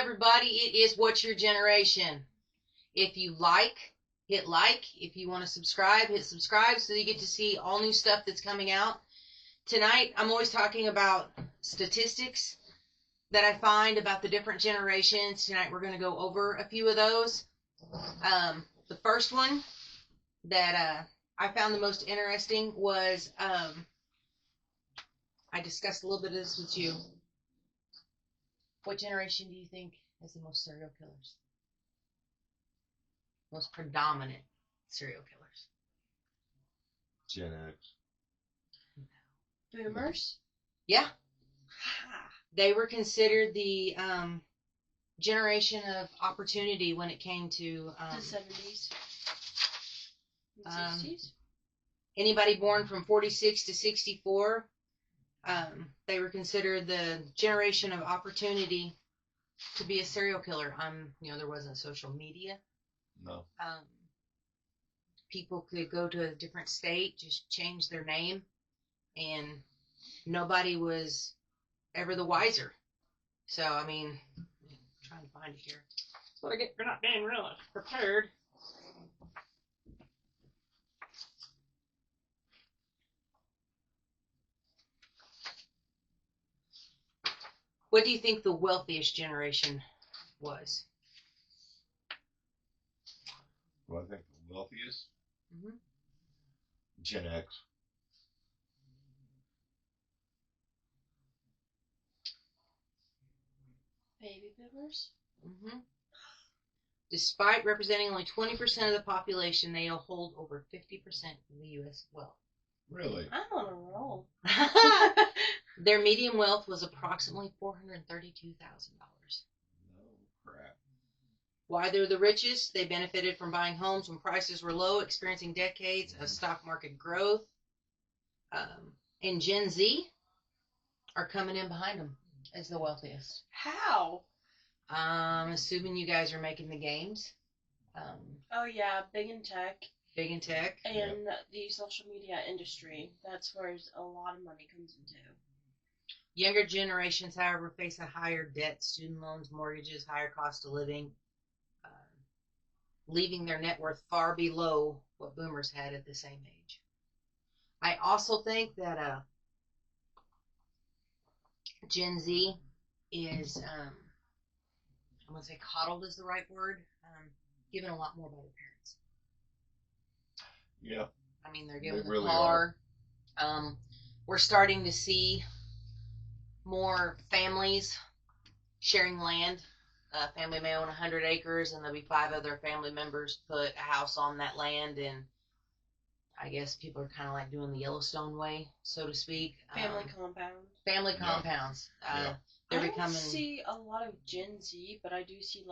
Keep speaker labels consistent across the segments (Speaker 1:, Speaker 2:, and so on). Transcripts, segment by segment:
Speaker 1: everybody. It is What's Your Generation. If you hit like. If you want to subscribe, hit subscribe so you get to see all new stuff that's coming out. Tonight, I'm always talking about statistics that I find about the different generations. Tonight, we're going to go over a few of those. The first one that I found the most interesting was I discussed a little bit of this with you. What generation do you think has the most serial killers? Most predominant serial killers?
Speaker 2: Gen X.
Speaker 3: Boomers?
Speaker 1: Yeah. They were considered the generation of opportunity when it came to
Speaker 3: the 70s and 60s.
Speaker 1: Anybody born from 46 to 64, they were considered the generation of opportunity to be a serial killer. There wasn't social media.
Speaker 2: No.
Speaker 1: People could go to a different state, just change their name, and nobody was ever the wiser. So, I'm trying to find it here. That's what I get for not being really prepared. What do you think the wealthiest generation was?
Speaker 2: Well, I think the wealthiest?
Speaker 1: Mm-hmm.
Speaker 2: Gen X.
Speaker 3: Baby boomers?
Speaker 1: Mm-hmm. Despite representing only 20% of the population, they hold over 50% of the U.S. wealth.
Speaker 2: Really?
Speaker 3: I'm on a roll.
Speaker 1: Their median wealth was approximately $432,000.
Speaker 2: No crap.
Speaker 1: Why they're the richest? They benefited from buying homes when prices were low, experiencing decades of stock market growth. And Gen Z are coming in behind them as the wealthiest.
Speaker 3: How?
Speaker 1: Assuming you guys are making the games.
Speaker 3: Oh yeah, big in tech.
Speaker 1: Big in tech.
Speaker 3: And the social media industry. That's where a lot of money comes into.
Speaker 1: Younger generations, however, face a higher debt, student loans, mortgages, higher cost of living, leaving their net worth far below what boomers had at the same age. I also think that Gen Z is, I'm going to say coddled is the right word, given a lot more by their parents.
Speaker 2: Yeah.
Speaker 1: They're given the
Speaker 2: really
Speaker 1: car. We're starting to see more families sharing land. A family may own 100 acres, and there'll be 5 other family members put a house on that land, and I guess people are kind of like doing the Yellowstone way, so to speak.
Speaker 3: Family compound.
Speaker 1: Family compounds. They're
Speaker 3: I don't see a lot of Gen Z, but I do see,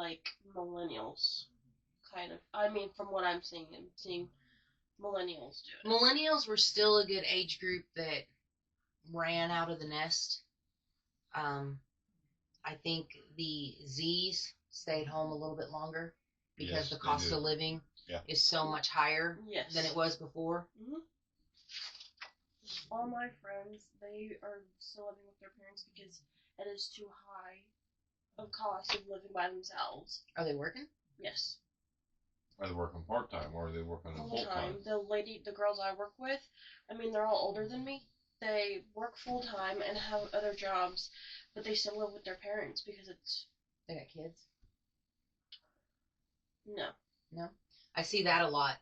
Speaker 3: millennials, kind of. From what I'm seeing millennials do it.
Speaker 1: Millennials were still a good age group that ran out of the nest. I think the Zs stayed home a little bit longer because the cost of living is so much higher than it was before.
Speaker 3: Mm-hmm. All my friends, they are still living with their parents because it is too high a cost of living by themselves.
Speaker 1: Are they working?
Speaker 3: Yes.
Speaker 2: Are they working part-time or are they working full-time?
Speaker 3: The girls I work with, they're all older than me. They work full-time and have other jobs, but they still live with their parents because
Speaker 1: They got kids?
Speaker 3: No.
Speaker 1: I see that a lot.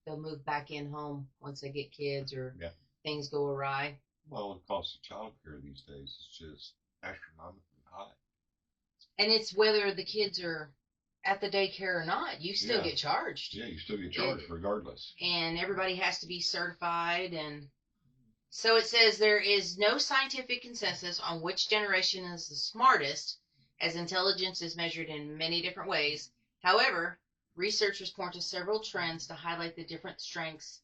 Speaker 1: They'll move back in home once they get kids or things go awry.
Speaker 2: Well, the cost of child care these days is just astronomically high.
Speaker 1: And it's whether the kids are at the daycare or not, you still get charged.
Speaker 2: Yeah, you still get charged regardless.
Speaker 1: And everybody has to be certified. And so it says there is no scientific consensus on which generation is the smartest, as intelligence is measured in many different ways. However, researchers point to several trends to highlight the different strengths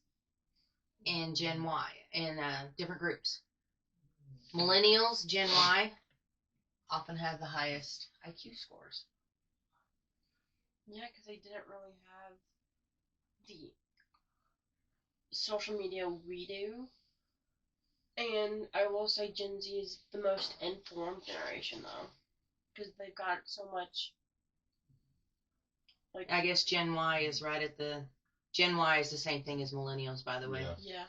Speaker 1: in Gen Y, in different groups. Millennials, Gen Y, often have the highest IQ scores.
Speaker 3: Yeah, because they didn't really have the social media we do. And I will say Gen Z is the most informed generation, though. because they've got so much. Like,
Speaker 1: I guess Gen Y is right at the. Gen Y is the same thing as millennials, by the way.
Speaker 2: Yeah.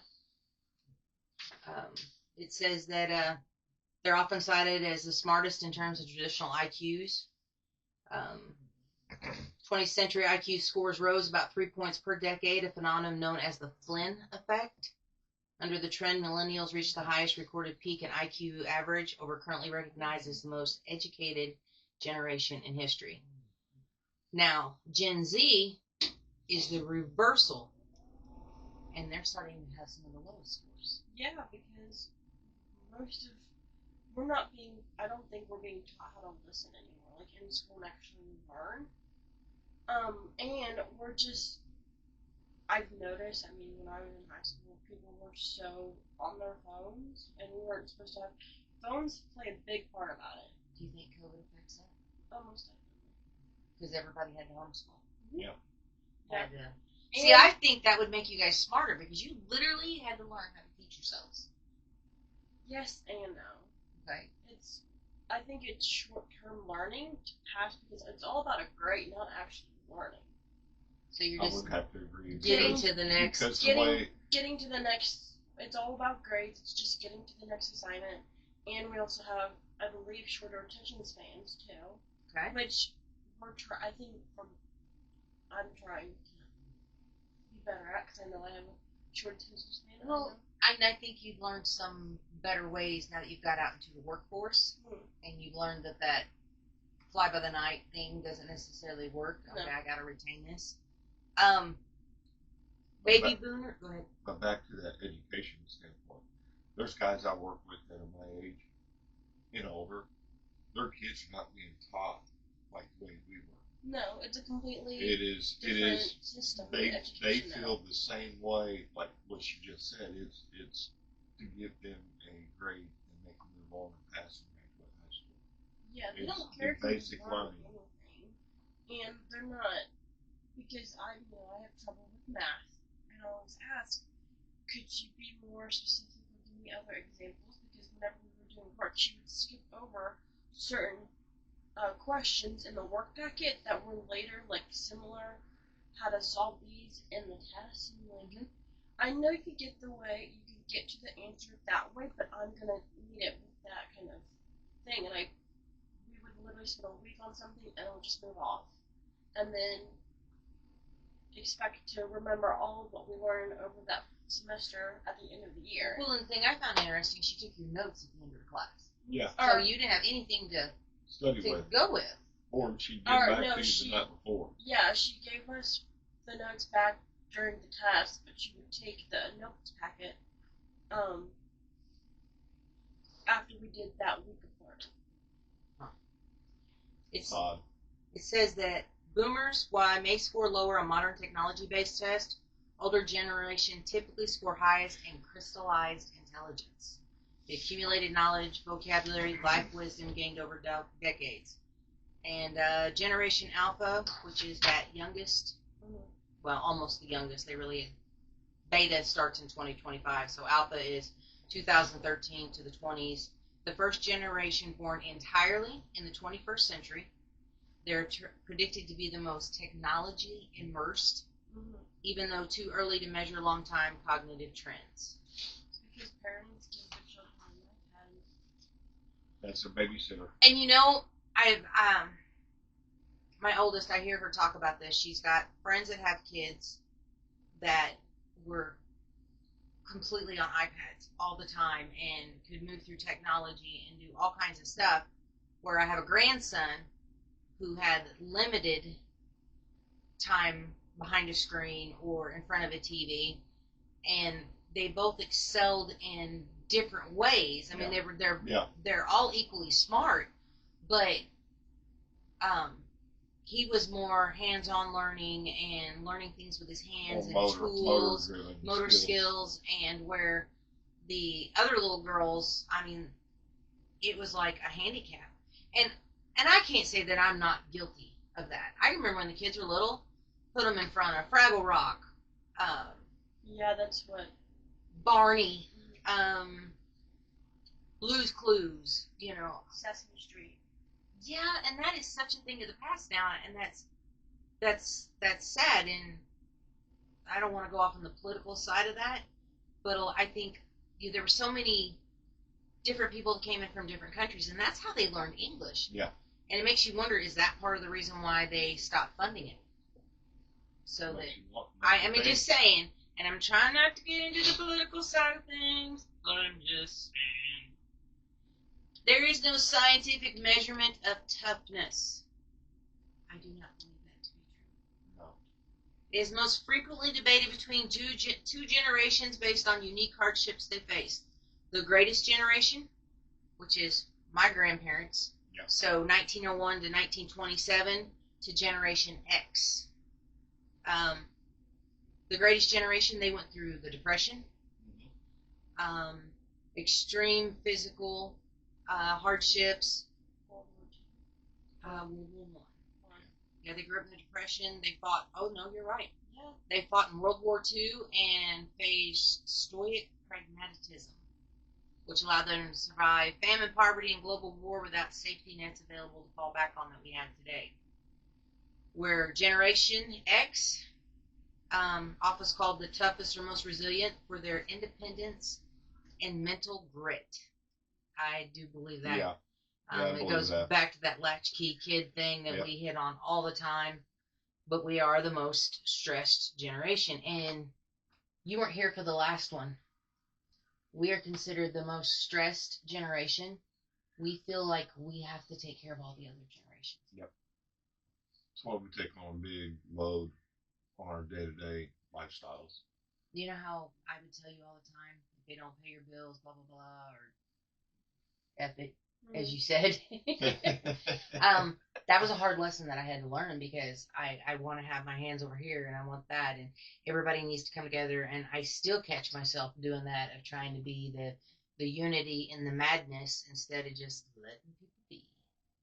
Speaker 1: It says that they're often cited as the smartest in terms of traditional IQs. 20th century IQ scores rose about 3 points per decade, a phenomenon known as the Flynn effect. Under the trend, millennials reached the highest recorded peak in IQ average over currently recognized as the most educated generation in history. Now, Gen Z is the reversal, and they're starting to have some of the lowest scores.
Speaker 3: Yeah, because we're not being. I don't think we're being taught how to listen anymore, like in school and actually learn. And we're just. I've noticed. I mean, when I was in high school, people were so on their phones, and we weren't supposed to have. Phones play a big part about it.
Speaker 1: Do you think COVID affects that?
Speaker 3: Almost definitely.
Speaker 1: Because everybody had to homeschool.
Speaker 2: Yeah.
Speaker 1: Had to. See, I think that would make you guys smarter because you literally had to learn how to teach yourselves.
Speaker 3: Yes and no.
Speaker 1: Okay.
Speaker 3: I think it's short-term learning to pass because it's all about a grade, not actually learning.
Speaker 1: So you're
Speaker 2: I
Speaker 1: just
Speaker 2: would have to agree.
Speaker 1: getting to the next.
Speaker 2: Because
Speaker 3: getting to the next. It's all about grades. It's just getting to the next assignment, and we also have, I believe, shorter attention spans too.
Speaker 1: Okay.
Speaker 3: Which I think I'm trying to be better at because I know I have a short attention span.
Speaker 1: Well, I think you've learned some better ways now that you've got out into the workforce, and you've learned that fly by the night thing doesn't necessarily work. Okay, no. I got to retain this. Baby boomer. Go ahead.
Speaker 2: But back to that education standpoint, there's guys I work with that are my age and older. Their kids are not being taught like the way we were.
Speaker 3: No, it's a completely
Speaker 2: different
Speaker 3: system.
Speaker 2: They feel the same way, like what you just said. It's to give them a grade and make them move on and pass and graduate high school.
Speaker 3: Yeah, they don't care if
Speaker 2: basic learning.
Speaker 3: Anything, and they're not, because I have trouble with math, and I always ask, could you be more specific or give me other examples? Because whenever we were doing work, she would skip over certain questions in the work packet that were later similar, how to solve these in the test. And I know you could get to the answer that way, but I'm gonna need it with that kind of thing. And we would literally spend a week on something and it'll just move off, and then expect to remember all of what we learned over that semester at the end of the year.
Speaker 1: Well, and the thing I found interesting, she took your notes at the end of the class.
Speaker 2: Yeah.
Speaker 1: So you didn't have anything to go with.
Speaker 2: Or she did back things the night before.
Speaker 3: Yeah, she gave us the notes back during the test, but she would take the notes packet after we did that week of learning.
Speaker 1: It's odd. It says that boomers, while may score lower on modern technology-based tests, older generation typically score highest in crystallized intelligence. The accumulated knowledge, vocabulary, life wisdom gained over decades. And Generation Alpha, which is that youngest, well, almost the youngest. Beta starts in 2025, so Alpha is 2013 to the 20s. The first generation born entirely in the 21st century. They're predicted to be the most technology immersed, even though too early to measure long-time cognitive trends.
Speaker 3: It's because parents give their children iPads.
Speaker 2: That's a babysitter.
Speaker 1: And my oldest, I hear her talk about this. She's got friends that have kids that were completely on iPads all the time and could move through technology and do all kinds of stuff, where I have a grandson who had limited time behind a screen or in front of a TV, and they both excelled in different ways. I mean, they're all equally smart, but he was more hands-on learning and learning things with his hands and tools, motor skills, and where the other little girls, I mean, it was like a handicap. And I can't say that I'm not guilty of that. I remember when the kids were little, put them in front of Fraggle Rock.
Speaker 3: Yeah, that's what.
Speaker 1: Barney. Blue's Clues,
Speaker 3: Sesame Street.
Speaker 1: Yeah, and that is such a thing of the past now, and that's sad. And I don't want to go off on the political side of that, but I think there were so many different people that came in from different countries, and that's how they learned English.
Speaker 2: Yeah.
Speaker 1: And it makes you wonder, is that part of the reason why they stopped funding it? So that I mean, just saying, and I'm trying not to get into the political side of things, but I'm just saying. There is no scientific measurement of toughness. I do not believe that to be true.
Speaker 2: No.
Speaker 1: It is most frequently debated between two generations based on unique hardships they faced. The greatest generation, which is my grandparents, so 1901 to 1927, to Generation X. The greatest generation, they went through the Depression, extreme physical hardships, World War I. Yeah, they grew up in the Depression. They fought. Oh no, you're right. Yeah, they fought in World War II and faced stoic pragmatism, which allowed them to survive famine, poverty, and global war without safety nets available to fall back on that we have today. Where Generation X, often called the toughest or most resilient, for their independence and mental grit. I do believe that.
Speaker 2: Yeah.
Speaker 1: It goes back to that latchkey kid thing that we hit on all the time. But we are the most stressed generation. And you weren't here for the last one. We are considered the most stressed generation. We feel like we have to take care of all the other generations.
Speaker 2: Yep. That's why we take on a big load on our day-to-day lifestyles.
Speaker 1: You know how I would tell you all the time, if they don't pay your bills, blah, blah, blah, or F it, as you said. That was a hard lesson that I had to learn, because I want to have my hands over here and I want that, and everybody needs to come together, and I still catch myself doing that, of trying to be the unity in the madness instead of just letting people be,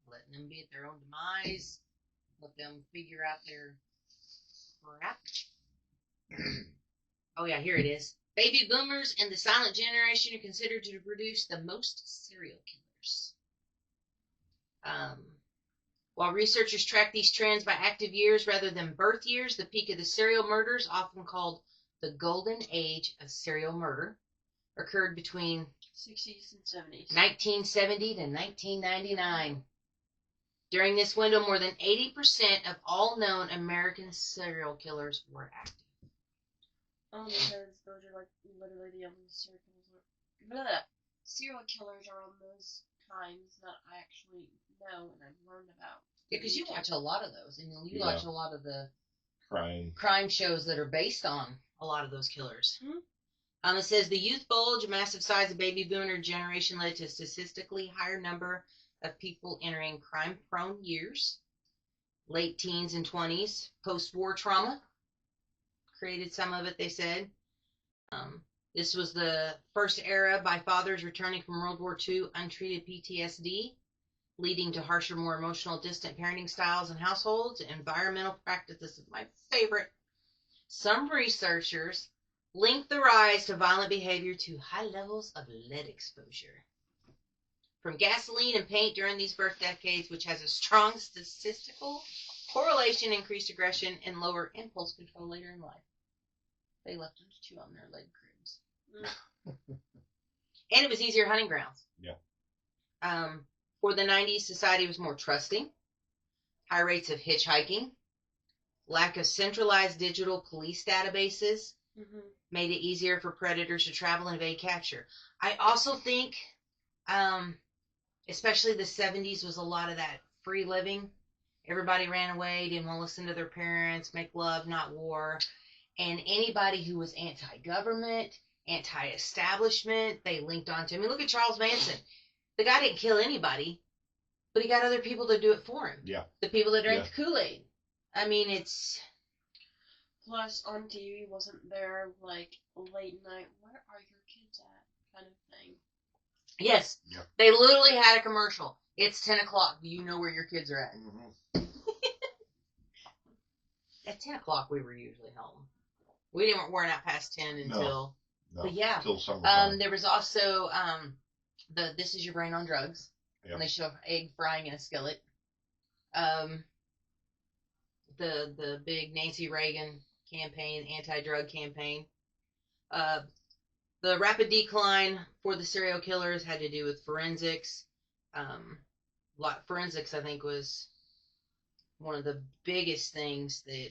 Speaker 1: letting them be at their own demise, let them figure out their crap. Oh yeah, here it is. Baby boomers and the silent generation are considered to produce the most serial killers. While researchers track these trends by active years rather than birth years, the peak of the serial murders, often called the golden age of serial murder, occurred between
Speaker 3: 60s and 70s.
Speaker 1: 1970 to 1999. During this window, more than 80% of all known American serial killers were active.
Speaker 3: Because those are like literally the only serial killers are on those times that I actually know and I've learned about.
Speaker 1: Yeah, because you watch a lot of those, and you watch a lot of the crime shows that are based on a lot of those killers. Mm-hmm. It says the youth bulge, massive size of baby boomer generation led to a statistically higher number of people entering crime-prone years. Late teens and 20s, post-war trauma created some of it, they said. This was the first era by fathers returning from World War II untreated PTSD, leading to harsher, more emotional, distant parenting styles in households. Environmental practices is my favorite. Some researchers link the rise to violent behavior to high levels of lead exposure from gasoline and paint during these birth decades, which has a strong statistical correlation, increased aggression, and lower impulse control later in life. They left them to chew on their lead cribs. And it was easier hunting grounds.
Speaker 2: Yeah.
Speaker 1: For the 90s, society was more trusting. High rates of hitchhiking. Lack of centralized digital police databases made it easier for predators to travel and evade capture. I also think, especially the 70s, was a lot of that free living. Everybody ran away, didn't want to listen to their parents, make love, not war. And anybody who was anti-government, anti-establishment, they linked onto. I mean, look at Charles Manson. The guy didn't kill anybody, but he got other people to do it for him.
Speaker 2: Yeah.
Speaker 1: The people that drank the Kool-Aid. I mean, it's...
Speaker 3: Plus, on TV, wasn't there, like, late night, where are your kids at, kind of thing?
Speaker 1: Yes.
Speaker 2: Yeah.
Speaker 1: They literally had a commercial. It's 10 o'clock. Do you know where your kids are at? Mm-hmm. At 10 o'clock, we were usually home. We weren't out past 10 until...
Speaker 2: No,
Speaker 1: but yeah.
Speaker 2: Until summertime.
Speaker 1: There was also... This Is Your Brain on Drugs.
Speaker 2: Yep.
Speaker 1: And they show egg frying in a skillet. Um, the big Nancy Reagan campaign, anti-drug campaign. Uh, the rapid decline for the serial killers had to do with forensics. Um, forensics, I think, was one of the biggest things that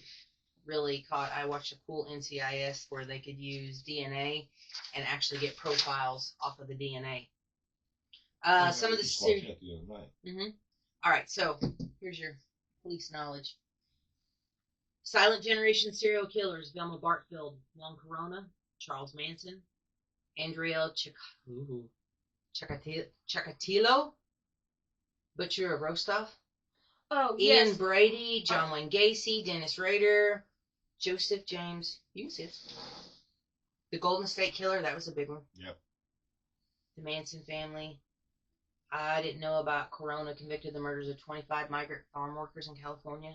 Speaker 1: really caught. I watched a cool NCIS where they could use DNA and actually get profiles off of the DNA. Some of the
Speaker 2: watching it the other night.
Speaker 1: Mm-hmm. All right, so here's your police knowledge. Silent Generation serial killers: Velma Bartfield, Juan Corona, Charles Manson, Andrea Chikatilo, Butcher of Rostov,
Speaker 3: Oh,
Speaker 1: Ian
Speaker 3: yes.
Speaker 1: Brady, John Wayne Gacy, Dennis Rader, Joseph James. You can see it. The Golden State Killer, that was a big one.
Speaker 2: Yep.
Speaker 1: The Manson family. I didn't know about Corona convicted of the murders of 25 migrant farm workers in California.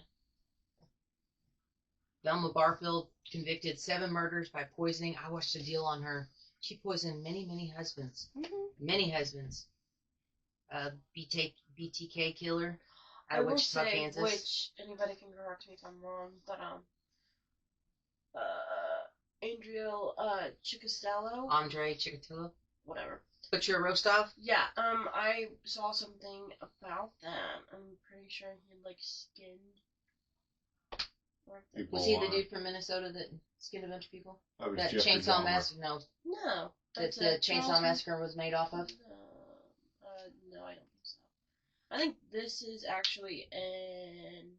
Speaker 1: Velma Barfield convicted 7 murders by poisoning. I watched a deal on her. She poisoned many, many husbands.
Speaker 3: Mm-hmm.
Speaker 1: Many husbands. BTK killer.
Speaker 3: I will
Speaker 1: Wichita,
Speaker 3: say,
Speaker 1: Kansas.
Speaker 3: which anybody can correct me if I'm wrong, but Andriel Chikastalo,
Speaker 1: Andre Chikatilo.
Speaker 3: whatever.
Speaker 1: Butcher of Rostov.
Speaker 3: Yeah, I saw something about that. I'm pretty sure he like skinned.
Speaker 1: Was he the dude from Minnesota that skinned a bunch of people?
Speaker 2: That was
Speaker 1: That
Speaker 2: Jeffrey
Speaker 1: Chainsaw
Speaker 2: Dahmer.
Speaker 1: Massacre? No.
Speaker 3: No.
Speaker 1: That the Chainsaw Massacre was made off of?
Speaker 3: No, I don't think so. I think this is actually in.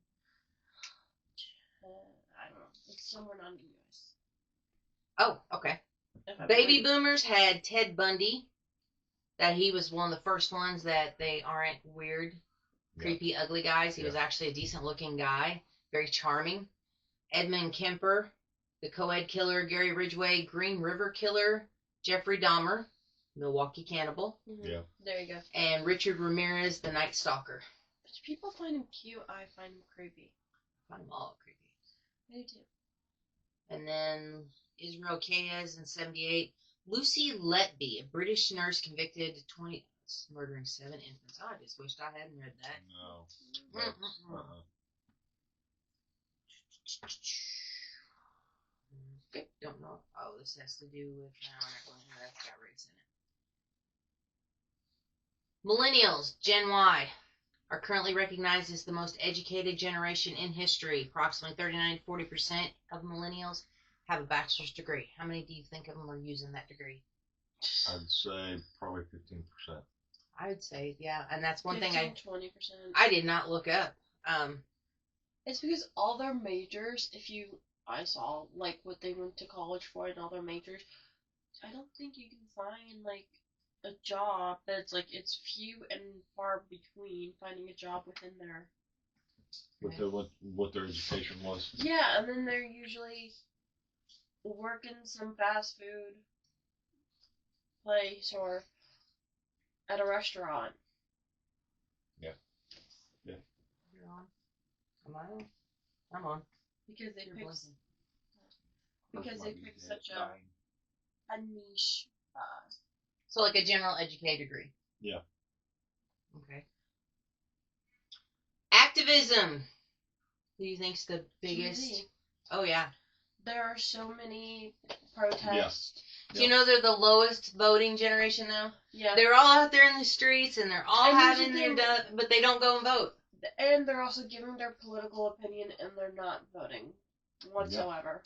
Speaker 3: I don't know. It's somewhere not in the U.S.
Speaker 1: Oh, okay. Baby boomers had Ted Bundy. That he was one of the first ones that they aren't weird, creepy, ugly guys. He was actually a decent looking guy, very charming. Edmund Kemper, the co-ed killer, Gary Ridgway, Green River Killer, Jeffrey Dahmer, Milwaukee Cannibal.
Speaker 3: Mm-hmm. Yeah. There you go.
Speaker 1: And Richard Ramirez, the Night Stalker.
Speaker 3: But people find him cute. I find him creepy.
Speaker 1: I find them all creepy.
Speaker 3: I do too.
Speaker 1: And then Israel Kayes in 78. Lucy Letby, a British nurse convicted of murdering 7 infants. I just wished I hadn't read that.
Speaker 2: No.
Speaker 1: Okay, don't know. Oh, this has to do with. No, I'm not going to. That's got race in it. Millennials, Gen Y, are currently recognized as the most educated generation in history. Approximately 39 to 40% of millennials have a bachelor's degree. How many do you think of them are using that degree?
Speaker 2: I'd say probably 15%.
Speaker 1: I would say, yeah. And that's one
Speaker 3: 15,
Speaker 1: thing
Speaker 3: 20%.
Speaker 1: I did not look up.
Speaker 3: It's because all their majors, I saw, like, what they went to college for and all their majors, I don't think you can find, like, a job that's, like, it's few and far between finding a job within their...
Speaker 2: What their education was.
Speaker 3: Yeah, and then they're usually working some fast food place or at a restaurant.
Speaker 2: Yeah.
Speaker 1: You're on. Am I on? I'm on.
Speaker 3: Because they picked such a niche.
Speaker 1: So like a general educated degree.
Speaker 2: Yeah.
Speaker 1: Okay. Activism. Who do you think's the biggest?
Speaker 3: TV.
Speaker 1: Oh yeah.
Speaker 3: There are so many protests.
Speaker 2: Yeah.
Speaker 1: Do you know they're the lowest voting generation now?
Speaker 3: Yeah.
Speaker 1: They're all out there in the streets and they're all having their but they don't go and vote.
Speaker 3: And they're also giving their political opinion and they're not voting whatsoever.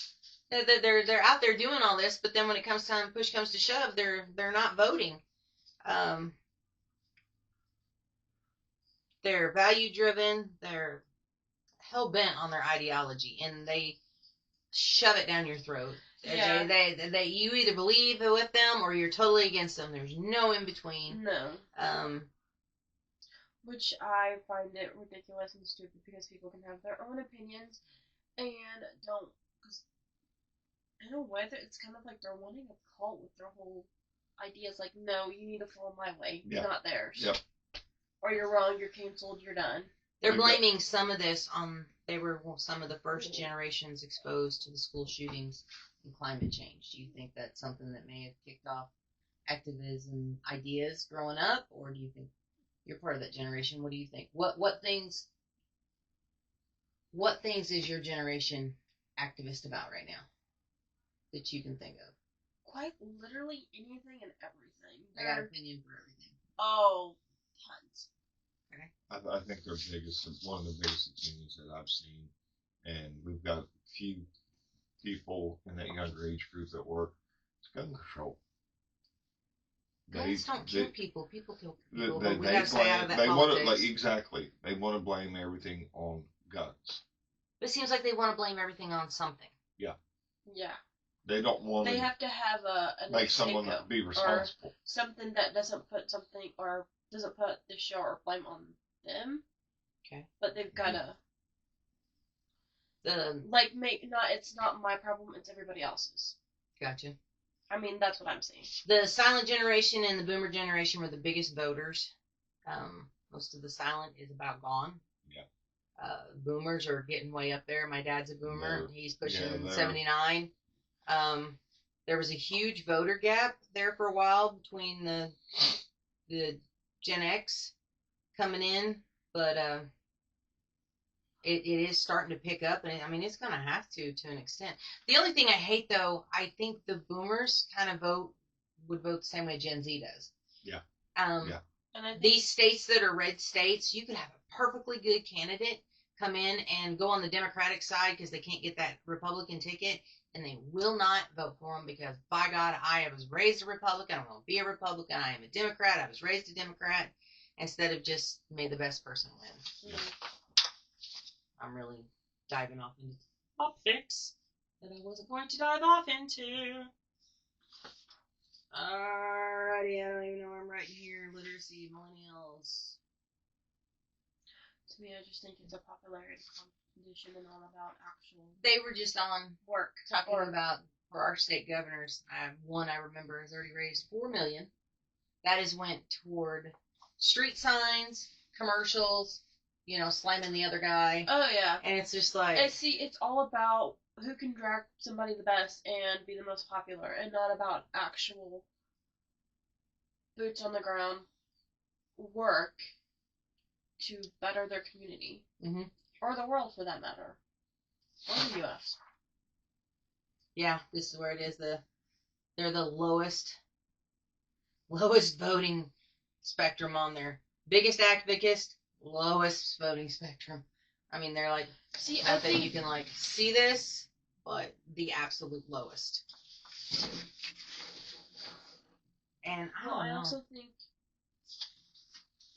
Speaker 1: Yeah. They're out there doing all this, but then when it comes time, push comes to shove, they're not voting. They're value driven. They're hell bent on their ideology, and they shove it down your throat. Yeah. They you either believe with them or you're totally against them. There's no in between.
Speaker 3: No. Which I find it ridiculous and stupid because people can have their own opinions and don't. Because in a way, it's kind of like they're wanting a cult with their whole ideas. Like, no, you need to follow my way, not theirs.
Speaker 2: Yep.
Speaker 3: Or you're wrong, you're canceled, you're done.
Speaker 1: They're blaming some of this on they were some of the first generations exposed to the school shootings and climate change. Do you think that's something that may have kicked off activism ideas growing up, or do you think you're part of that generation? What do you think? What things What things is your generation activist about right now that you can think of?
Speaker 3: Quite literally anything and everything.
Speaker 1: I got an opinion for everything.
Speaker 3: Oh, tons.
Speaker 2: I think their biggest, one of the biggest opinions that I've seen, and we've got a few people in that younger age group that work, is gun control.
Speaker 1: Guns don't kill people. People kill people.
Speaker 2: They,
Speaker 1: But we gotta stay out of that politics.
Speaker 2: Want to, exactly. They want to blame everything on guns.
Speaker 1: But it seems like they want to blame everything on something.
Speaker 2: Yeah.
Speaker 3: Yeah.
Speaker 2: They don't want
Speaker 3: They
Speaker 2: to
Speaker 3: have to have a
Speaker 2: make someone be responsible.
Speaker 3: or something that doesn't put the show or blame on them.
Speaker 1: Okay.
Speaker 3: But they've gotta
Speaker 1: The
Speaker 3: it's not my problem, it's everybody else's.
Speaker 1: Gotcha.
Speaker 3: I mean, that's what I'm saying.
Speaker 1: The silent generation and the boomer generation were the biggest voters. Most of the silent is about gone.
Speaker 2: Yeah.
Speaker 1: Boomers are getting way up there. My dad's a boomer. He's pushing 79. There was a huge voter gap there for a while between the Gen X coming in, but it is starting to pick up, and I mean it's going to have to an extent. The only thing I hate, though, I think the boomers kind of would vote the same way Gen Z does.
Speaker 2: Yeah.
Speaker 1: Yeah.
Speaker 3: And
Speaker 1: these states that are red states, you could have a perfectly good candidate come in and go on the Democratic side because they can't get that Republican ticket, and they will not vote for them because, by God, I was raised a Republican. I'm going to be a Republican. I am a Democrat. I was raised a Democrat. Instead of just may the best person win.
Speaker 3: Mm-hmm.
Speaker 1: I'm really diving off into topics that I wasn't going to dive off into. Alrighty, I don't even know where I'm writing here. Literacy, millennials.
Speaker 3: To me, I just think it's a popularity competition and all about actual.
Speaker 1: They were just on work talking about for our state governors. One I remember has already raised $4 million. That is went toward street signs, commercials. Slamming the other guy.
Speaker 3: Oh, yeah.
Speaker 1: And it's just like...
Speaker 3: it's all about who can drag somebody the best and be the most popular, and not about actual boots on the ground work to better their community.
Speaker 1: Mm-hmm.
Speaker 3: Or the world, for that matter. Or the U.S.
Speaker 1: Yeah, this is where it is. They're the lowest voting spectrum on there. Biggest activist, lowest voting spectrum. I mean, they're like, I think you can see this, but the absolute lowest. And I
Speaker 3: also think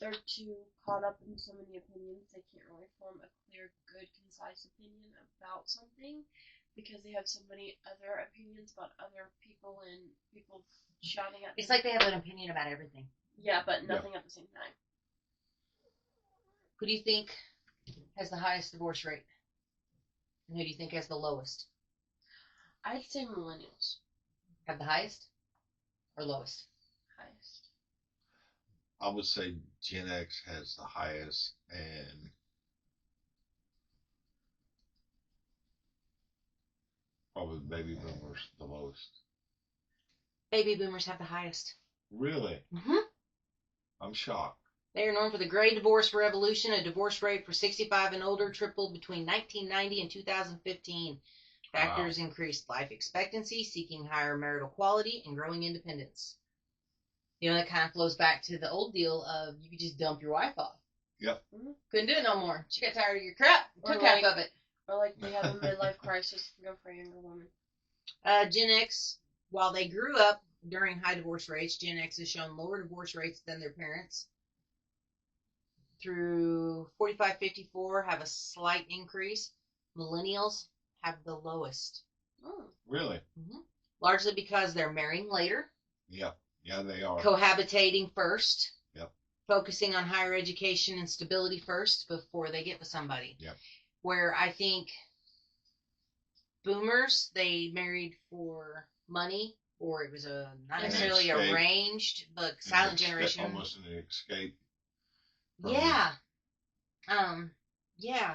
Speaker 3: they're too caught up in so many opinions, they can't really form a clear, good, concise opinion about something because they have so many other opinions about other people and people shouting at them.
Speaker 1: It's like they have an opinion about everything.
Speaker 3: Yeah, but nothing at the same time.
Speaker 1: Who do you think has the highest divorce rate? And who do you think has the lowest?
Speaker 3: I'd say millennials.
Speaker 1: Have the highest or lowest?
Speaker 3: Highest.
Speaker 2: I would say Gen X has the highest, and probably baby boomers the lowest.
Speaker 1: Baby boomers have the highest.
Speaker 2: Really?
Speaker 1: Mm-hmm.
Speaker 2: I'm shocked.
Speaker 1: They are known for the Great Divorce Revolution. A divorce rate for 65 and older tripled between 1990 and 2015. Factors increased life expectancy, seeking higher marital quality, and growing independence. That kind of flows back to the old deal of you could just dump your wife off.
Speaker 2: Yep.
Speaker 1: Mm-hmm. Couldn't do it no more. She got tired of your crap. Took half of it.
Speaker 3: Or they have a midlife crisis and go for a younger woman.
Speaker 1: Gen X, while they grew up during high divorce rates, Gen X has shown lower divorce rates than their parents. Through 45-54 have a slight increase. Millennials have the lowest.
Speaker 3: Oh.
Speaker 2: Really?
Speaker 1: Mm-hmm. Largely because they're marrying later.
Speaker 2: Yep. Yeah, they are.
Speaker 1: Cohabitating first.
Speaker 2: Yep.
Speaker 1: Focusing on higher education and stability first before they get with somebody.
Speaker 2: Yep.
Speaker 1: Where I think boomers, they married for money, or it was not necessarily arranged, but silent generation.
Speaker 2: Almost an escape.
Speaker 1: Yeah. Yeah.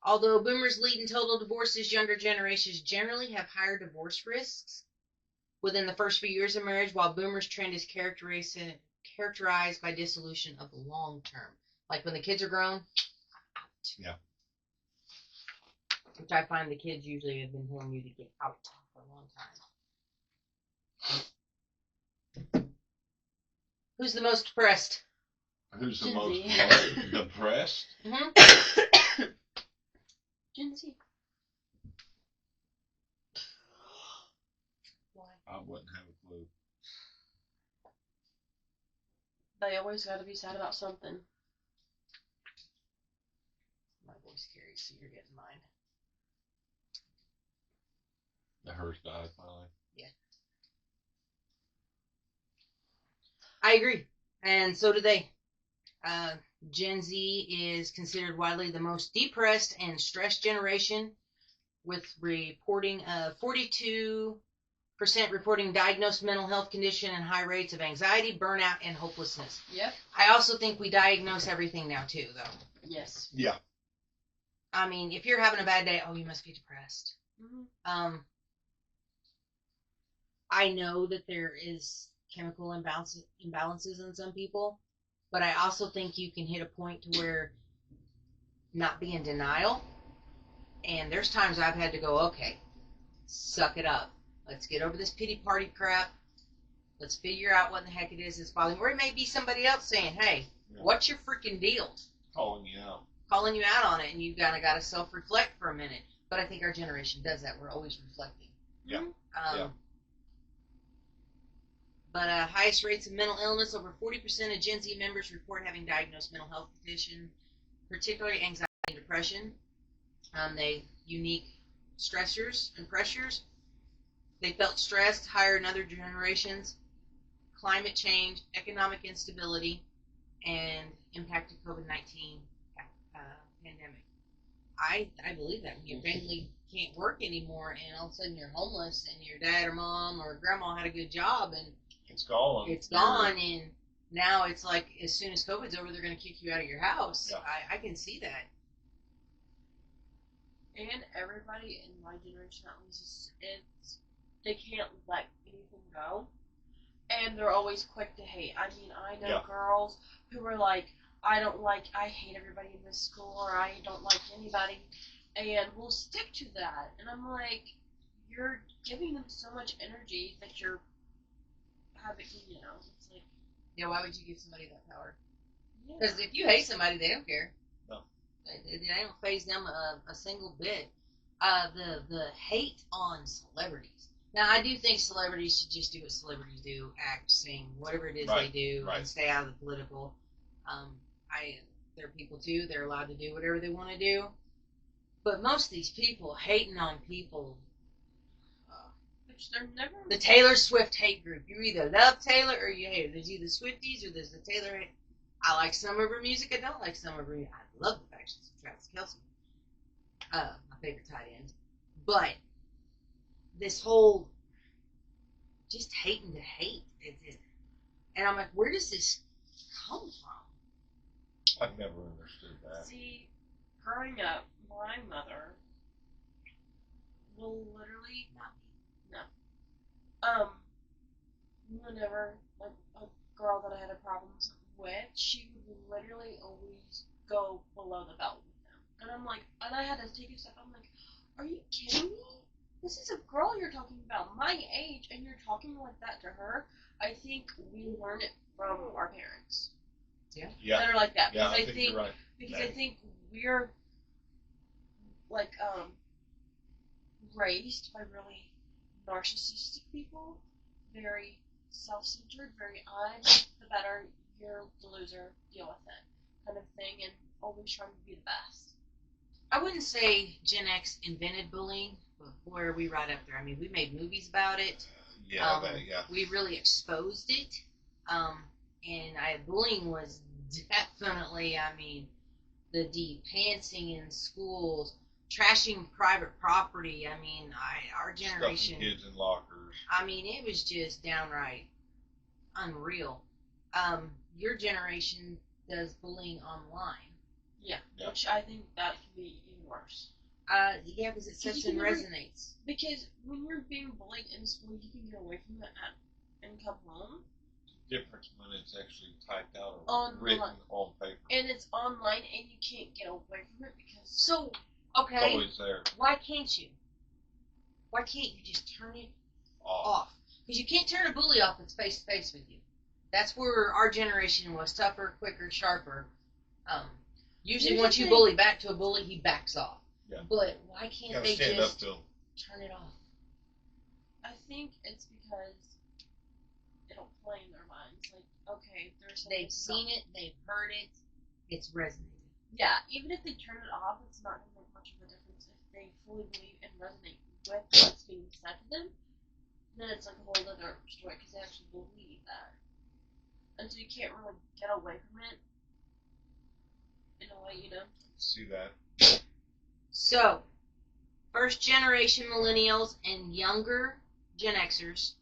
Speaker 1: Although boomers lead in total divorces, younger generations generally have higher divorce risks within the first few years of marriage, while boomers' trend is characterized by dissolution of the long term. Like when the kids are grown, out.
Speaker 2: Yeah.
Speaker 1: Which I find the kids usually have been telling you to get out for a long time. Who's the most depressed?
Speaker 2: Who's the
Speaker 3: Gen
Speaker 2: most
Speaker 3: Z.
Speaker 2: depressed?
Speaker 1: Mm-hmm.
Speaker 3: Gen Z.
Speaker 2: I wouldn't have a clue.
Speaker 3: They always got to be sad about something.
Speaker 1: My voice carries, so you're getting mine.
Speaker 2: The hers died finally.
Speaker 1: Yeah. I agree. And so do they. Gen Z is considered widely the most depressed and stressed generation, with reporting 42% reporting diagnosed mental health condition and high rates of anxiety, burnout, and hopelessness.
Speaker 3: Yep.
Speaker 1: I also think we diagnose everything now too, though.
Speaker 3: Yes.
Speaker 2: Yeah.
Speaker 1: I mean, if you're having a bad day, oh, you must be depressed.
Speaker 3: Mm-hmm.
Speaker 1: I know that there is chemical imbalances in some people, but I also think you can hit a point to where not be in denial. And there's times I've had to go, okay, suck it up. Let's get over this pity party crap. Let's figure out what the heck it is that's bothering me. Or it may be somebody else saying, hey, what's your freaking deal?
Speaker 2: Calling you out.
Speaker 1: Calling you out on it, and you've kind of got to self-reflect for a minute. But I think our generation does that. We're always reflecting.
Speaker 2: Yeah.
Speaker 1: But highest rates of mental illness, over 40% of Gen Z members report having diagnosed mental health condition, particularly anxiety and depression. They unique stressors and pressures. They felt stressed higher in other generations. Climate change, economic instability, and impact of COVID-19 pandemic. I believe that when your family can't work anymore, and all of a sudden you're homeless, and your dad or mom or grandma had a good job, and
Speaker 2: it's gone.
Speaker 1: It's gone, and now it's like as soon as COVID's over, they're going to kick you out of your house.
Speaker 2: Yeah.
Speaker 1: I can see that.
Speaker 3: And everybody in my generation, at least, they can't let anything go, and they're always quick to hate. I mean, I know girls who are like, I hate everybody in this school, or I don't like anybody, and will stick to that. And I'm like, you're giving them so much energy that you're having, it's like.
Speaker 1: Yeah, why would you give somebody that power? Because if you hate somebody, they don't care.
Speaker 2: No.
Speaker 1: They don't phase them a single bit. The hate on celebrities. Now, I do think celebrities should just do what celebrities do, act, sing, whatever it is they do, and stay out of the political. They're people too. They're allowed to do whatever they want to do. But most of these people hating on people.
Speaker 3: Which they're never.
Speaker 1: The Taylor Swift hate group. You either love Taylor or you hate her. There's either Swifties or there's the Taylor hate. I like some of her music. I don't like some of her music. I love the fact she's Travis Kelce. My favorite tight end. But this whole just hating to hate. And I'm like, where does this come from?
Speaker 2: I've never understood that.
Speaker 3: See, growing up, my mother will literally whenever like a girl that I had a problem with, she would literally always go below the belt with them. And I'm like, and I had to take a step. I'm like, are you kidding me? This is a girl you're talking about, my age, and you're talking like that to her. I think we learn it from our parents.
Speaker 1: Yeah.
Speaker 3: That are like that.
Speaker 2: Yeah,
Speaker 3: Because
Speaker 2: I think you're right.
Speaker 3: Because I think we're like raised by really narcissistic people, very self-centered, very I'm the better, you're the loser, deal with it, kind of thing, and always trying to be the best.
Speaker 1: I wouldn't say Gen X invented bullying, but boy, are we right up there. I mean, we made movies about it.
Speaker 2: Yeah,
Speaker 1: we really exposed it. And bullying was definitely, I mean, the de-pantsing in schools, trashing private property. I mean, our generation.
Speaker 2: Stuffing kids in lockers.
Speaker 1: I mean, it was just downright unreal. Your generation does bullying online.
Speaker 3: Yeah, which I think that can be even worse.
Speaker 1: Yeah, because it sits and resonates.
Speaker 3: Because when you're being bullied in school, you can get away from it and come home.
Speaker 2: difference when it's actually typed out or
Speaker 3: Online.
Speaker 2: written on paper.
Speaker 3: And it's online, and you can't get away from it because
Speaker 1: So,
Speaker 2: It's
Speaker 1: okay,
Speaker 2: always there.
Speaker 1: why can't you? Why can't you just turn it off? Because you can't turn a bully off that's face to face with you. That's where our generation was tougher, quicker, sharper. Usually once you bully back to a bully, he backs off.
Speaker 2: Yeah.
Speaker 1: But why can't they
Speaker 2: stand
Speaker 1: just
Speaker 2: up to him.
Speaker 1: turn it off?
Speaker 3: I think it's because it'll play in their minds. Like, okay, there's
Speaker 1: They've seen it, they've heard it, it's resonated.
Speaker 3: Yeah, even if they turn it off, it's not going to make much of a difference if they fully believe and resonate with what's being said to them. Then it's like a whole other story because they actually believe that. And so you can't really get away from it in a way, you know?
Speaker 2: See that?
Speaker 1: So, first generation millennials and younger Gen Xers,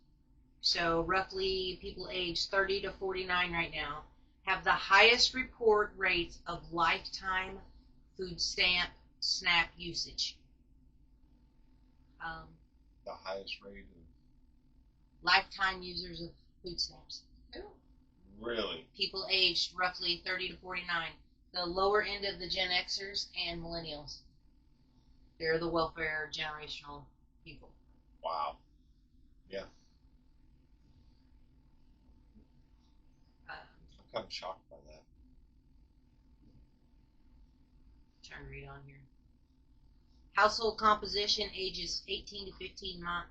Speaker 1: so roughly people aged 30 to 49 right now, have the highest report rates of lifetime food stamp SNAP usage.
Speaker 2: The highest rate of
Speaker 1: Lifetime users of food stamps.
Speaker 3: Ooh.
Speaker 2: Really?
Speaker 1: People aged roughly 30 to 49. The lower end of the Gen Xers and millennials. They're the welfare generational people.
Speaker 2: Wow. Yeah. I'm kind of shocked by that.
Speaker 1: Trying to read on here. Household composition ages 18 to 59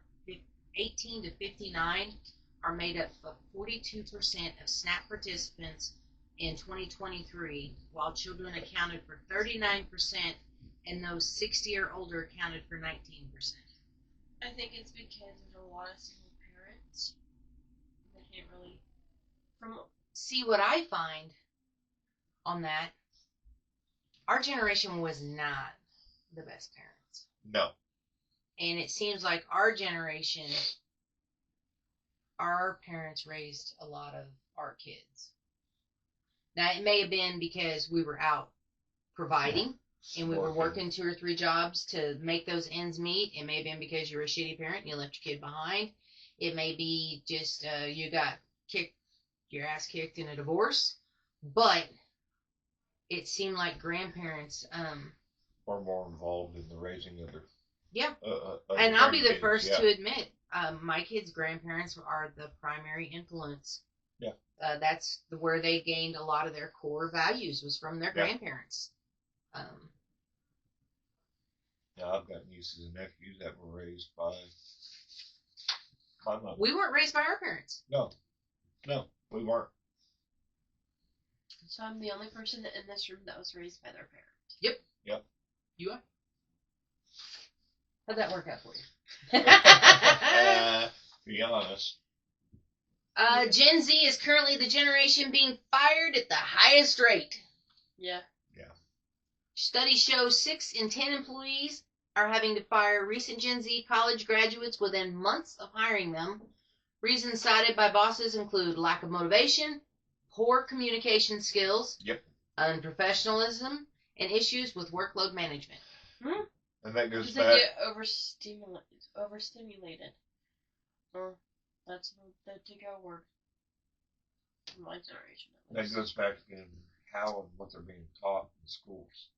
Speaker 1: are made up of 42% of SNAP participants in 2023, while children accounted for 39% and those 60 or older accounted for 19%.
Speaker 3: I think it's because there's a lot of single parents. They can't really.
Speaker 1: See, what I find on that, our generation was not the best parents.
Speaker 2: No.
Speaker 1: And it seems like our generation, our parents raised a lot of our kids. Now, it may have been because we were out providing and we were working 2 or 3 jobs to make those ends meet. It may have been because you were a shitty parent and you left your kid behind. It may be just you got your ass kicked in a divorce. But it seemed like grandparents
Speaker 2: are more involved in the raising of their.
Speaker 1: Yeah. And I'll be the first
Speaker 2: yeah.
Speaker 1: to admit, my kids' grandparents are the primary influence.
Speaker 2: Yeah.
Speaker 1: That's where they gained a lot of their core values was from their grandparents.
Speaker 2: Yeah, I've got nieces and nephews that were raised by my mother.
Speaker 1: We weren't raised by our parents.
Speaker 2: No, we weren't.
Speaker 3: So I'm the only person in this room that was raised by their parents.
Speaker 1: Yep. You are? How'd that work out for you?
Speaker 2: Be honest.
Speaker 1: Gen Z is currently the generation being fired at the highest rate.
Speaker 3: Yeah.
Speaker 1: Studies show 6 in 10 employees are having to fire recent Gen Z college graduates within months of hiring them. Reasons cited by bosses include lack of motivation, poor communication skills, unprofessionalism, and issues with workload management.
Speaker 2: And that goes back.
Speaker 3: They get overstimulated. That's the to-go word in my generation.
Speaker 2: That goes back to how and what they're being taught in schools.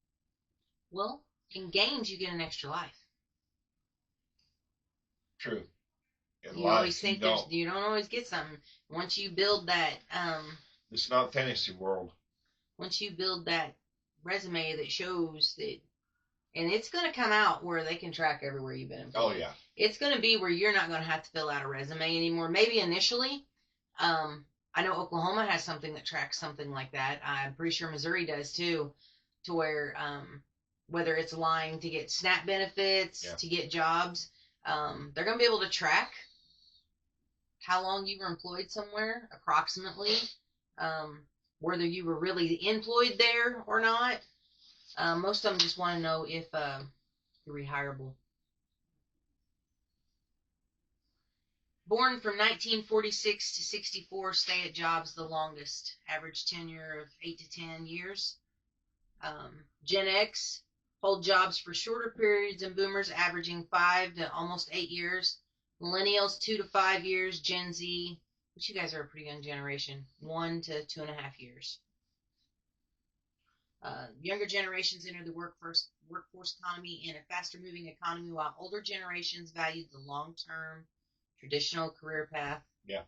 Speaker 1: Well, in games, you get an extra life.
Speaker 2: True.
Speaker 1: You always think you don't always get something. Once you build that,
Speaker 2: it's not fantasy world.
Speaker 1: Once you build that resume that shows that, and it's going to come out where they can track everywhere you've been employed.
Speaker 2: Oh yeah.
Speaker 1: It's going to be where you're not going to have to fill out a resume anymore. Maybe initially. I know Oklahoma has something that tracks something like that. I'm pretty sure Missouri does too, to where whether it's lying to get SNAP benefits, to get jobs, they're going to be able to track how long you were employed somewhere, approximately, whether you were really employed there or not. Most of them just want to know if you're rehirable. Born from 1946 to 64, stay at jobs the longest. Average tenure of 8 to 10 years. Gen X hold jobs for shorter periods, and boomers averaging 5 to almost 8 years. Millennials 2 to 5 years. Gen Z But you guys are a pretty young generation, 1 to 2.5 years. Younger generations enter the workforce economy in a faster moving economy, while older generations valued the long term traditional career path.
Speaker 2: Yeah.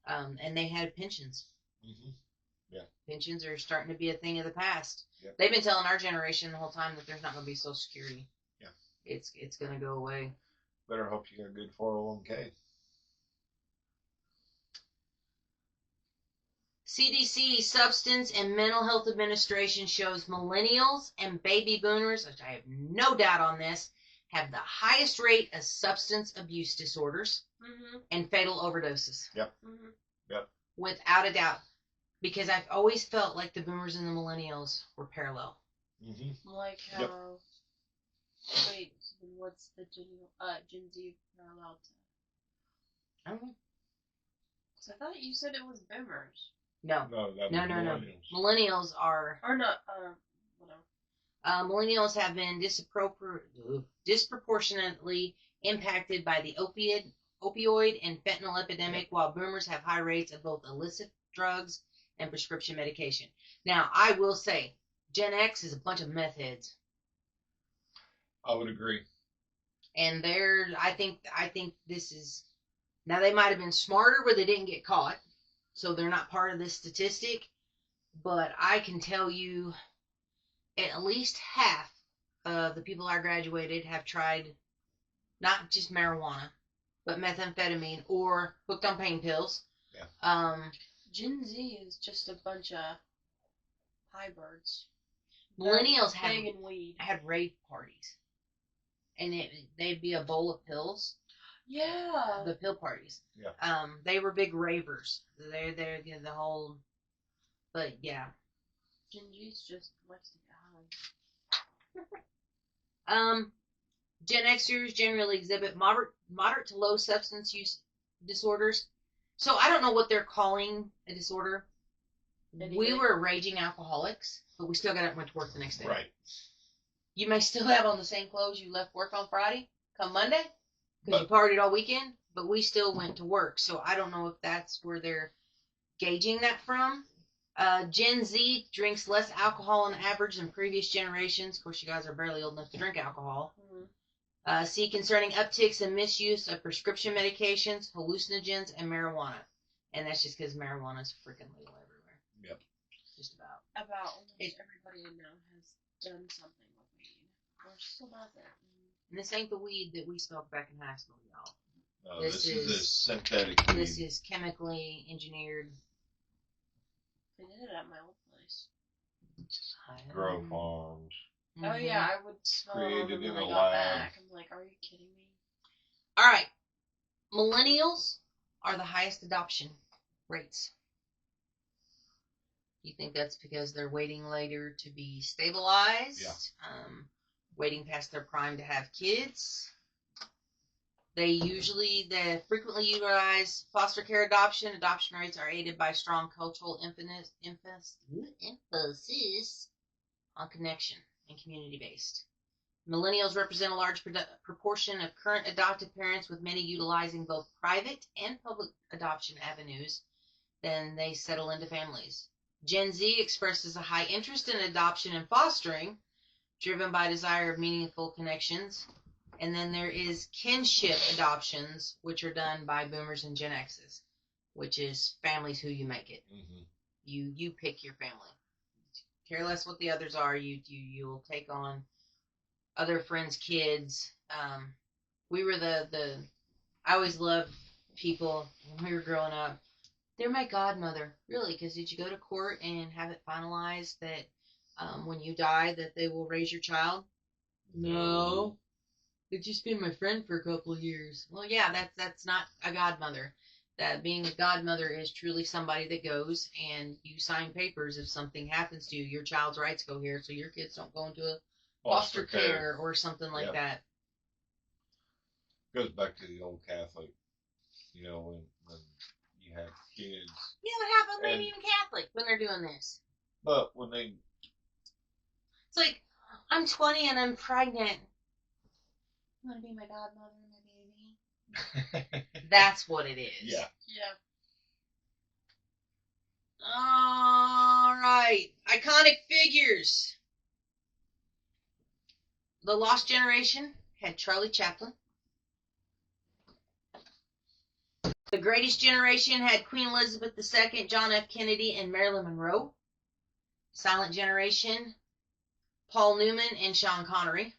Speaker 1: And they had pensions.
Speaker 2: Mm-hmm. Yeah.
Speaker 1: Pensions are starting to be a thing of the past.
Speaker 2: Yep.
Speaker 1: They've been telling our generation the whole time that there's not going to be Social Security.
Speaker 2: Yeah.
Speaker 1: It's going to go away.
Speaker 2: Better hope you got a good 401k.
Speaker 1: CDC Substance and Mental Health Administration shows millennials and baby boomers, which I have no doubt on this, have the highest rate of substance abuse disorders and fatal overdoses.
Speaker 2: Yep. Yep.
Speaker 1: Without a doubt. Because I've always felt like the boomers and the millennials were parallel.
Speaker 3: Mm-hmm. Like how... Yep. Wait, what's the Gen Z parallel to?
Speaker 1: I don't know.
Speaker 3: So I thought you said it was boomers.
Speaker 1: No.
Speaker 2: No.
Speaker 1: Millennials. Millennials are...
Speaker 3: Or not, whatever.
Speaker 1: Millennials have been disproportionately impacted by the opioid and fentanyl epidemic, while boomers have high rates of both illicit drugs and prescription medication. Now, I will say, Gen X is a bunch of meth heads.
Speaker 2: I would agree.
Speaker 1: And I think this is, now they might have been smarter where they didn't get caught, so they're not part of this statistic, but I can tell you at least half of the people I graduated have tried not just marijuana, but methamphetamine or hooked on pain pills.
Speaker 2: Yeah.
Speaker 3: Gen Z is just a bunch of high birds.
Speaker 1: Millennials had rave parties, and they'd be a bowl of pills.
Speaker 3: Yeah.
Speaker 1: The pill parties.
Speaker 2: Yeah.
Speaker 1: They were big ravers. They're the whole, but yeah.
Speaker 3: Gen Z's just likes to get
Speaker 1: high. Gen Xers generally exhibit moderate to low substance use disorders. So I don't know what they're calling a disorder. Anything. We were raging alcoholics, but we still got up and went to work the next day.
Speaker 2: Right.
Speaker 1: You may still have on the same clothes you left work on Friday, come Monday, because you partied all weekend, but we still went to work. So I don't know if that's where they're gauging that from. Gen Z drinks less alcohol on average than previous generations. Of course, you guys are barely old enough to drink alcohol. Mm-hmm. See concerning upticks and misuse of prescription medications, hallucinogens, and marijuana. And that's just because marijuana is freaking legal everywhere.
Speaker 2: Yep.
Speaker 1: Just about.
Speaker 3: Almost everybody I know has done something with weed. Or still does it.
Speaker 1: And this ain't the weed that we smoked back in high school, y'all.
Speaker 2: No, this is a synthetic weed.
Speaker 1: This is chemically engineered.
Speaker 3: They did it at my old place.
Speaker 2: Grow farms.
Speaker 3: Mm-hmm. Oh yeah, I would smell
Speaker 2: created
Speaker 3: them
Speaker 2: in
Speaker 3: when
Speaker 2: a
Speaker 3: I got
Speaker 2: lab.
Speaker 3: back. I'm like, are you kidding me?
Speaker 1: All right. Millennials are the highest adoption rates. You think that's because they're waiting later to be stabilized?
Speaker 2: Yeah.
Speaker 1: Waiting past their prime to have kids. They frequently utilize foster care adoption. Adoption rates are aided by strong cultural emphasis on connection and community-based. Millennials represent a large proportion of current adoptive parents, with many utilizing both private and public adoption avenues. Then they settle into families. Gen Z expresses a high interest in adoption and fostering, driven by desire of meaningful connections. And then there is kinship adoptions, which are done by boomers and Gen X's, which is families who you make it. Mm-hmm. You pick your family. Care less what the others are. You'll take on other friends' kids. We were I always loved people when we were growing up. They're my godmother, really, because did you go to court and have it finalized that when you die that they will raise your child? No. They've just been my friend for a couple of years. Well, yeah, that's not a godmother. That being a godmother is truly somebody that goes and you sign papers if something happens to you. Your child's rights go here, so your kids don't go into a foster care or something like that.
Speaker 2: Goes back to the old Catholic, when you have kids.
Speaker 1: Yeah, what happened maybe even Catholic when they're doing this?
Speaker 2: But when they...
Speaker 1: It's like, I'm 20 and I'm pregnant. You want to be my godmother and my baby? That's what it is.
Speaker 2: Yeah.
Speaker 3: Yeah.
Speaker 1: All right. Iconic figures. The Lost Generation had Charlie Chaplin. The Greatest Generation had Queen Elizabeth II, John F. Kennedy, and Marilyn Monroe. Silent Generation, Paul Newman and Sean Connery.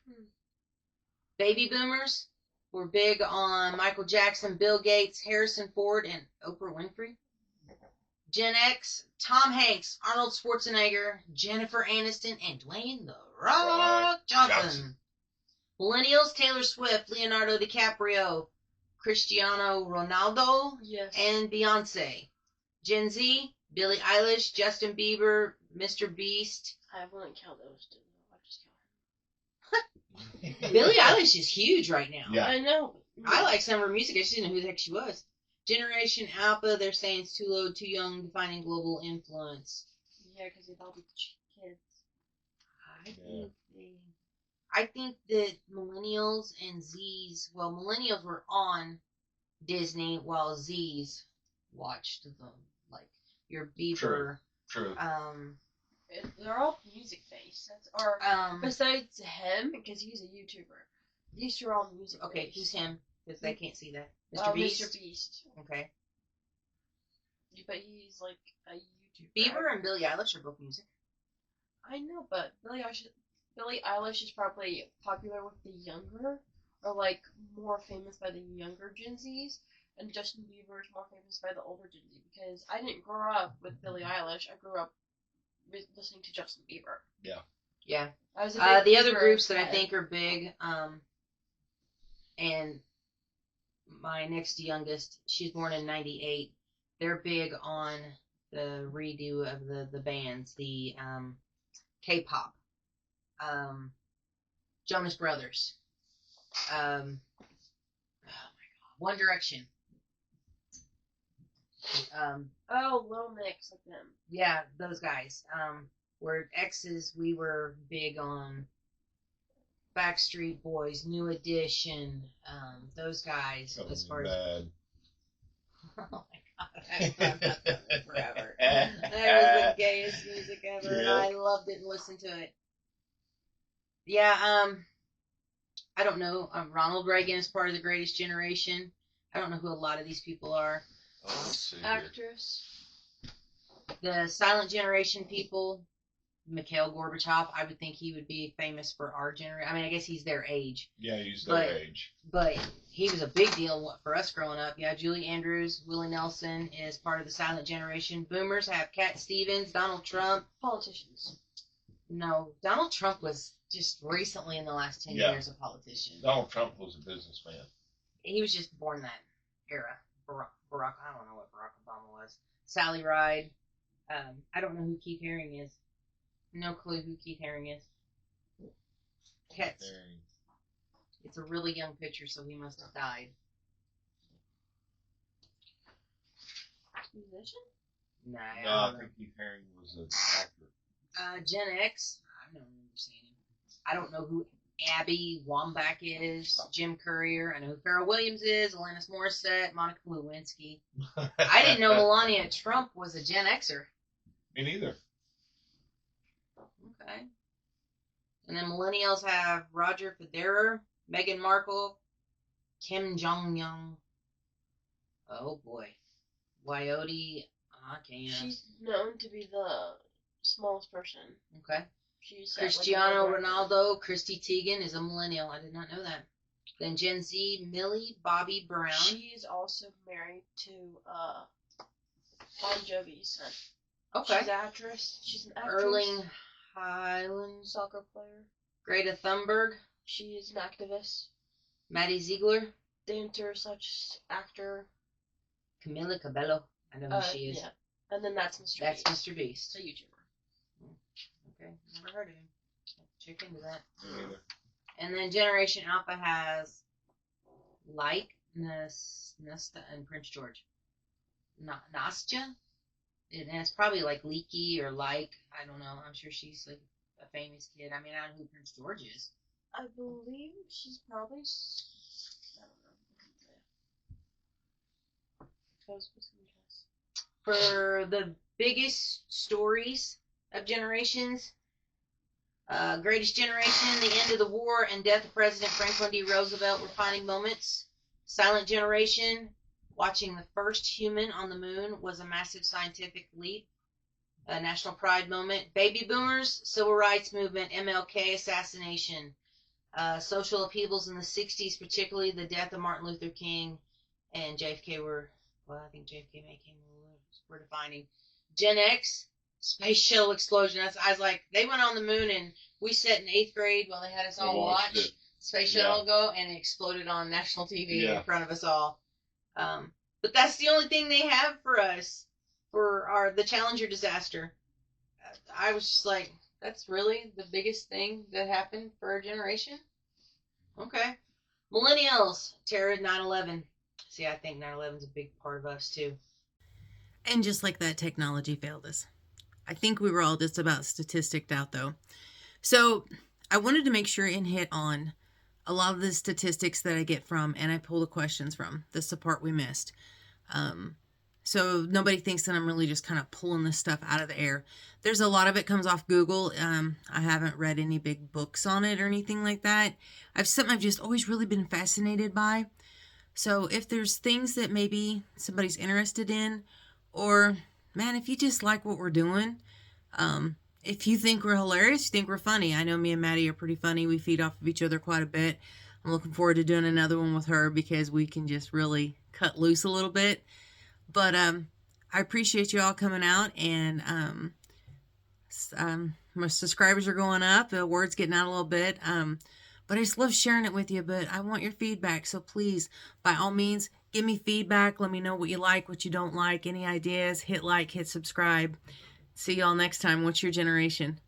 Speaker 1: Baby Boomers were big on Michael Jackson, Bill Gates, Harrison Ford, and Oprah Winfrey. Gen X, Tom Hanks, Arnold Schwarzenegger, Jennifer Aniston, and Dwayne The Rock Johnson. Millennials, Taylor Swift, Leonardo DiCaprio, Cristiano Ronaldo,
Speaker 3: Yes.
Speaker 1: and Beyonce. Gen Z, Billie Eilish, Justin Bieber, Mr. Beast.
Speaker 3: I wouldn't count those two. I just
Speaker 1: Billie Eilish is huge right now.
Speaker 2: Yeah.
Speaker 3: I know.
Speaker 1: I like some of her music. I just didn't know who the heck she was. Generation Alpha, they're saying it's too low, too young, defining global influence.
Speaker 3: Yeah, because they've all been kids.
Speaker 1: I think that millennials and Zs, well, millennials were on Disney while Zs watched them. Like your Bieber.
Speaker 2: True.
Speaker 3: They're all music based. Or besides him, because he's a YouTuber. These two are all music based.
Speaker 1: Okay, who's him? Because they can't see that. Mr. Beast?
Speaker 3: Mr. Beast.
Speaker 1: Okay.
Speaker 3: But he's like a YouTuber.
Speaker 1: Bieber and Billie Eilish are both music.
Speaker 3: I know, but Billie Eilish is probably popular with the younger, or like more famous by the younger Gen Zs, and Justin Bieber is more famous by the older Gen Z, because I didn't grow up with Billie Eilish, I grew up with listening to Justin Bieber.
Speaker 1: Yeah.
Speaker 3: I was
Speaker 1: The
Speaker 3: a big
Speaker 1: other
Speaker 3: Bieber
Speaker 1: groups that I
Speaker 3: fan.
Speaker 1: think are big, and my next youngest, she's born in 98, they're big on the redo of the bands, the K-pop, Jonas Brothers, oh my God, One Direction.
Speaker 3: Little Mix, like them.
Speaker 1: Yeah, those guys. We're exes, we were big on Backstreet Boys, New Edition, those guys. As far as oh my God, I've thought about that forever. That was the gayest music ever, and I loved it and listened to it. Yeah, I don't know. Ronald Reagan is part of the Greatest Generation. I don't know who a lot of these people are.
Speaker 3: Actress.
Speaker 1: The Silent Generation people, Mikhail Gorbachev, I would think he would be famous for our generation. I mean, I guess he's their age.
Speaker 2: Yeah, he's their age.
Speaker 1: But he was a big deal for us growing up. Yeah, Julie Andrews, Willie Nelson is part of the Silent Generation. Boomers have Cat Stevens, Donald Trump.
Speaker 3: Politicians.
Speaker 1: No, Donald Trump was just recently in the last 10 years a politician.
Speaker 2: Donald Trump was a businessman.
Speaker 1: He was just born that era. Barack, I don't know what Barack Obama was. Sally Ride. I don't know who Keith Haring is. No clue who Keith Haring is. It's a really young picture, so he must have died.
Speaker 3: Musician?
Speaker 1: Nah,
Speaker 2: I think Keith Haring was an actor.
Speaker 1: Gen X. I've never seen him. I don't know who Abby Wambach is. Jim Courier. I know who Pharrell Williams is. Alanis Morissette. Monica Lewinsky. I didn't know Melania Trump was a Gen Xer.
Speaker 2: Me neither.
Speaker 1: Okay. And then millennials have Roger Federer, Meghan Markle, Kim Jong-un. Oh boy. Wyote Akina.
Speaker 3: She's known to be the smallest person.
Speaker 1: Okay.
Speaker 3: She's
Speaker 1: Cristiano Ronaldo, Christy Teigen is a millennial. I did not know that. Then Gen Z, Millie Bobby Brown.
Speaker 3: She is also married to Bon Jovi's son.
Speaker 1: Okay.
Speaker 3: She's an actress. She's an actress.
Speaker 1: Erling Haaland,
Speaker 3: soccer player.
Speaker 1: Greta Thunberg.
Speaker 3: She is an activist.
Speaker 1: Maddie Ziegler.
Speaker 3: Dancer / actor.
Speaker 1: Camila Cabello. I know who she is.
Speaker 3: Yeah. And then that's Mr.
Speaker 1: That's
Speaker 3: Beast.
Speaker 1: Mr. Beast.
Speaker 3: A YouTuber.
Speaker 1: Okay, never heard of him. Check into that.
Speaker 2: Me neither.
Speaker 1: And then Generation Alpha has Like, Nesta, and Prince George. Nastya? And it's probably like Leaky or Like. I don't know. I'm sure she's like a famous kid. I mean, I don't know who Prince George is.
Speaker 3: I believe she's probably. I don't know. Toes between toes.
Speaker 1: For the biggest stories of generations, Greatest Generation, the end of the war, and death of President Franklin D. Roosevelt were finding moments. Silent Generation, watching the first human on the moon was a massive scientific leap. A national pride moment. Baby Boomers, Civil Rights Movement, MLK assassination, social upheavals in the 60s, particularly the death of Martin Luther King and JFK were, well, I think JFK were defining. Gen X, space shuttle explosion. I was like, they went on the moon and we sat in 8th grade while they had us all watch space shuttle go, and it exploded on national TV in front of us all. But that's the only thing they have for us for the Challenger disaster. I was just like, that's really the biggest thing that happened for our generation? Okay. Millennials, terror of 9/11. See, I think 9/11 is a big part of us too.
Speaker 4: And just like that, technology failed us. I think we were all just about statisticed out though. So I wanted to make sure and hit on a lot of the statistics that I get from, and I pull the questions from. This is the part we missed. So nobody thinks that I'm really just kind of pulling this stuff out of the air. There's a lot of it comes off Google. I haven't read any big books on it or anything like that. Something I've just always really been fascinated by. So if there's things that maybe somebody's interested in, or man, if you just like what we're doing, if you think we're hilarious, you think we're funny. I know me and Maddie are pretty funny. We feed off of each other quite a bit. I'm looking forward to doing another one with her because we can just really cut loose a little bit. But I appreciate you all coming out, and my subscribers are going up. The word's getting out a little bit. But I just love sharing it with you. But I want your feedback. So please, by all means, give me feedback. Let me know what you like, what you don't like, any ideas. Hit like, hit subscribe. See y'all next time. What's your generation?